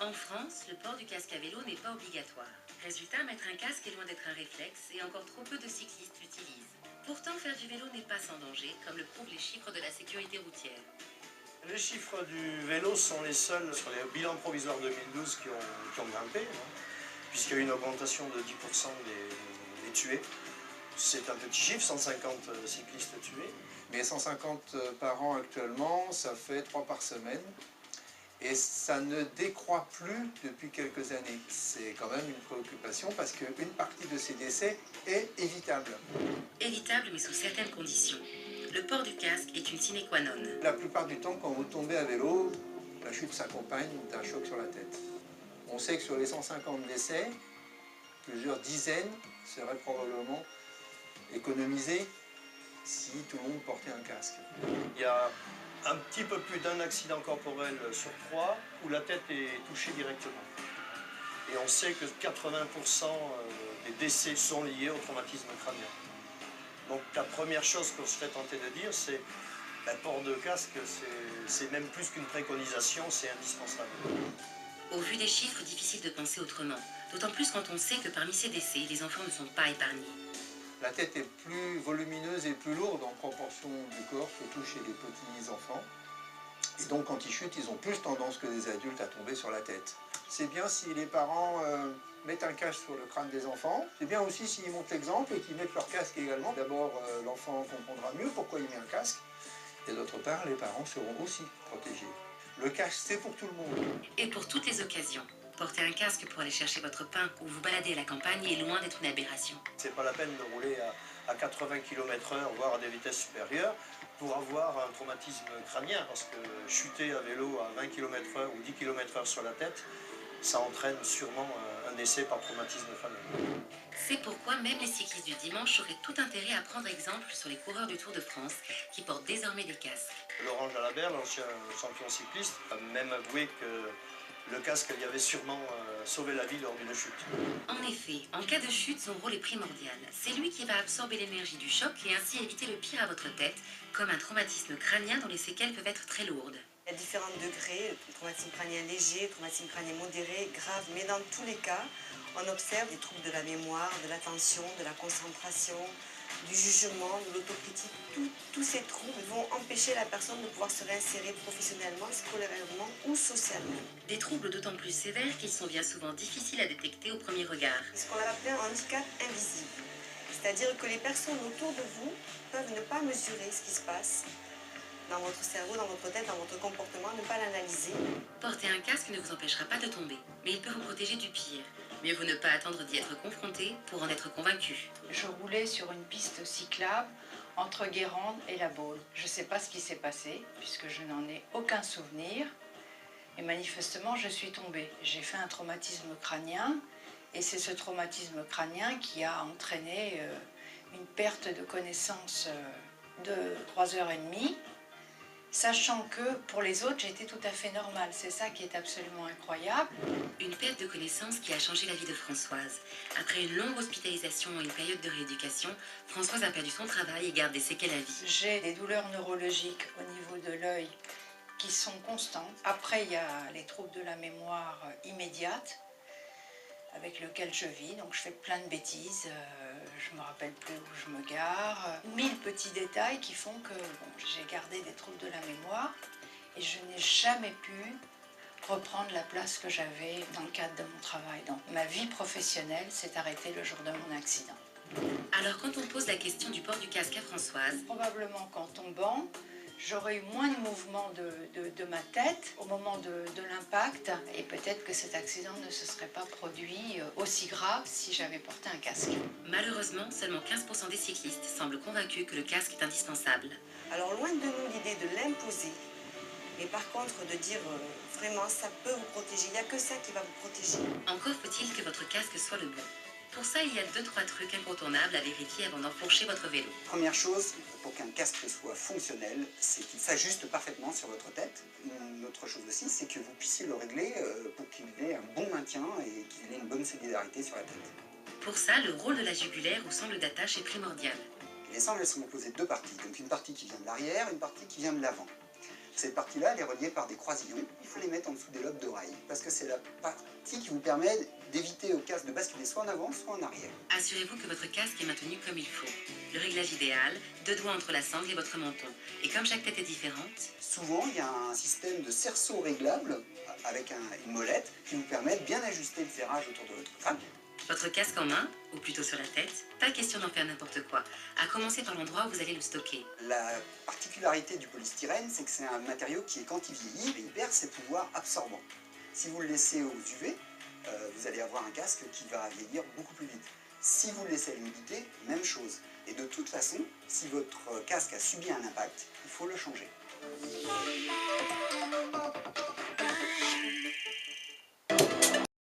En France, le port du casque à vélo n'est pas obligatoire. Résultat, mettre un casque est loin d'être un réflexe et encore trop peu de cyclistes l'utilisent. Pourtant, faire du vélo n'est pas sans danger, comme le prouvent les chiffres de la sécurité routière. Les chiffres du vélo sont les seuls sur les bilans provisoires 2012 qui ont grimpé, hein, puisqu'il y a eu une augmentation de 10% des tués. C'est un petit chiffre, 150 cyclistes tués. Mais 150 par an actuellement, ça fait 3 par semaine. Et ça ne décroît plus depuis quelques années. C'est quand même une préoccupation parce qu'une partie de ces décès est évitable. Évitable, mais sous certaines conditions. Le port du casque est une sine qua non. La plupart du temps, quand vous tombez à vélo, la chute s'accompagne d'un choc sur la tête. On sait que sur les 150 décès, plusieurs dizaines seraient probablement économisés si tout le monde portait un casque. Il y a un petit peu plus d'un accident corporel sur 3 où la tête est touchée directement. Et on sait que 80% des décès sont liés au traumatisme crânien. Donc la première chose que je serais tenté de dire, c'est le port de casque, c'est même plus qu'une préconisation, c'est indispensable. Au vu des chiffres, difficile de penser autrement. D'autant plus quand on sait que parmi ces décès, les enfants ne sont pas épargnés. La tête est plus volumineuse et plus lourde en proportion du corps, surtout chez les petits enfants. Et donc quand ils chutent, ils ont plus tendance que les adultes à tomber sur la tête. C'est bien si les parents mettent un casque sur le crâne des enfants. C'est bien aussi s'ils montrent l'exemple et qu'ils mettent leur casque également. D'abord, l'enfant comprendra mieux pourquoi il met un casque. Et d'autre part, les parents seront aussi protégés. Le casque, c'est pour tout le monde. Et pour toutes les occasions. Porter un casque pour aller chercher votre pain ou vous balader à la campagne est loin d'être une aberration. C'est pas la peine de rouler à 80 km/h, voire à des vitesses supérieures, pour avoir un traumatisme crânien, parce que chuter à vélo à 20 km/h ou 10 km/h sur la tête, ça entraîne sûrement un décès par traumatisme crânien. C'est pourquoi même les cyclistes du dimanche auraient tout intérêt à prendre exemple sur les coureurs du Tour de France qui portent désormais des casques. Laurent Jalabert, l'ancien champion cycliste, a même avoué que le casque lui avait sûrement sauvé la vie lors d'une chute. En effet, en cas de chute, son rôle est primordial. C'est lui qui va absorber l'énergie du choc et ainsi éviter le pire à votre tête, comme un traumatisme crânien dont les séquelles peuvent être très lourdes. Il y a différents degrés, traumatisme crânien léger, traumatisme crânien modéré, grave, mais dans tous les cas, on observe des troubles de la mémoire, de l'attention, de la concentration, du jugement, de l'autocritique. Tous ces troubles vont empêcher la personne de pouvoir se réinsérer professionnellement, scolairement ou socialement. Des troubles d'autant plus sévères qu'ils sont bien souvent difficiles à détecter au premier regard. C'est ce qu'on appelle un handicap invisible. C'est-à-dire que les personnes autour de vous peuvent ne pas mesurer ce qui se passe dans votre cerveau, dans votre tête, dans votre comportement, ne pas l'analyser. Porter un casque ne vous empêchera pas de tomber, mais il peut vous protéger du pire. Mieux vaut ne pas attendre d'y être confronté pour en être convaincu. Je roulais sur une piste cyclable entre Guérande et La Baule. Je ne sais pas ce qui s'est passé, puisque je n'en ai aucun souvenir. Et manifestement, je suis tombée. J'ai fait un traumatisme crânien, et c'est ce traumatisme crânien qui a entraîné une perte de connaissance de 3h30. Sachant que pour les autres, j'étais tout à fait normale. C'est ça qui est absolument incroyable. Une perte de connaissance qui a changé la vie de Françoise. Après une longue hospitalisation et une période de rééducation, Françoise a perdu son travail et garde des séquelles à vie. J'ai des douleurs neurologiques au niveau de l'œil qui sont constantes. Après, il y a les troubles de la mémoire immédiate avec lequel je vis, donc je fais plein de bêtises, je me rappelle plus où je me gare, 1000 petits détails qui font que j'ai gardé des troubles de la mémoire et je n'ai jamais pu reprendre la place que j'avais dans le cadre de mon travail. Donc ma vie professionnelle s'est arrêtée le jour de mon accident. Alors quand on pose la question du port du casque à Françoise, probablement qu'en tombant, j'aurais eu moins de mouvement de ma tête au moment de l'impact et peut-être que cet accident ne se serait pas produit aussi grave si j'avais porté un casque. Malheureusement, seulement 15% des cyclistes semblent convaincus que le casque est indispensable. Alors loin de nous l'idée de l'imposer, mais par contre de dire vraiment ça peut vous protéger, il n'y a que ça qui va vous protéger. Encore faut-il que votre casque soit le bon. Pour ça, il y a 2-3 trucs incontournables à vérifier avant d'enfourcher votre vélo. Première chose, pour qu'un casque soit fonctionnel, c'est qu'il s'ajuste parfaitement sur votre tête. Une autre chose aussi, c'est que vous puissiez le régler pour qu'il ait un bon maintien et qu'il ait une bonne solidarité sur la tête. Pour ça, le rôle de la jugulaire ou sangle d'attache est primordial. Les sangles, elles sont composées de deux parties. Donc une partie qui vient de l'arrière, une partie qui vient de l'avant. Cette partie-là, elle est reliée par des croisillons. Il faut les mettre en dessous des lobes d'oreille, parce que c'est la partie qui vous permet d'éviter au casque de basculer soit en avant, soit en arrière. Assurez-vous que votre casque est maintenu comme il faut. Le réglage idéal, 2 doigts entre la sangle et votre menton. Et comme chaque tête est différente, Souvent, il y a un système de cerceau réglable avec une molette qui vous permet de bien ajuster le ferrage autour de votre crâne. votre casque en main, ou plutôt sur la tête, pas question d'en faire n'importe quoi, à commencer par l'endroit où vous allez le stocker. La particularité du polystyrène, c'est que c'est un matériau qui, quand il vieillit, il perd ses pouvoirs absorbants. Si vous le laissez aux UV, vous allez avoir un casque qui va vieillir beaucoup plus vite. Si vous le laissez à l'humidité, même chose. Et de toute façon, si votre casque a subi un impact, il faut le changer.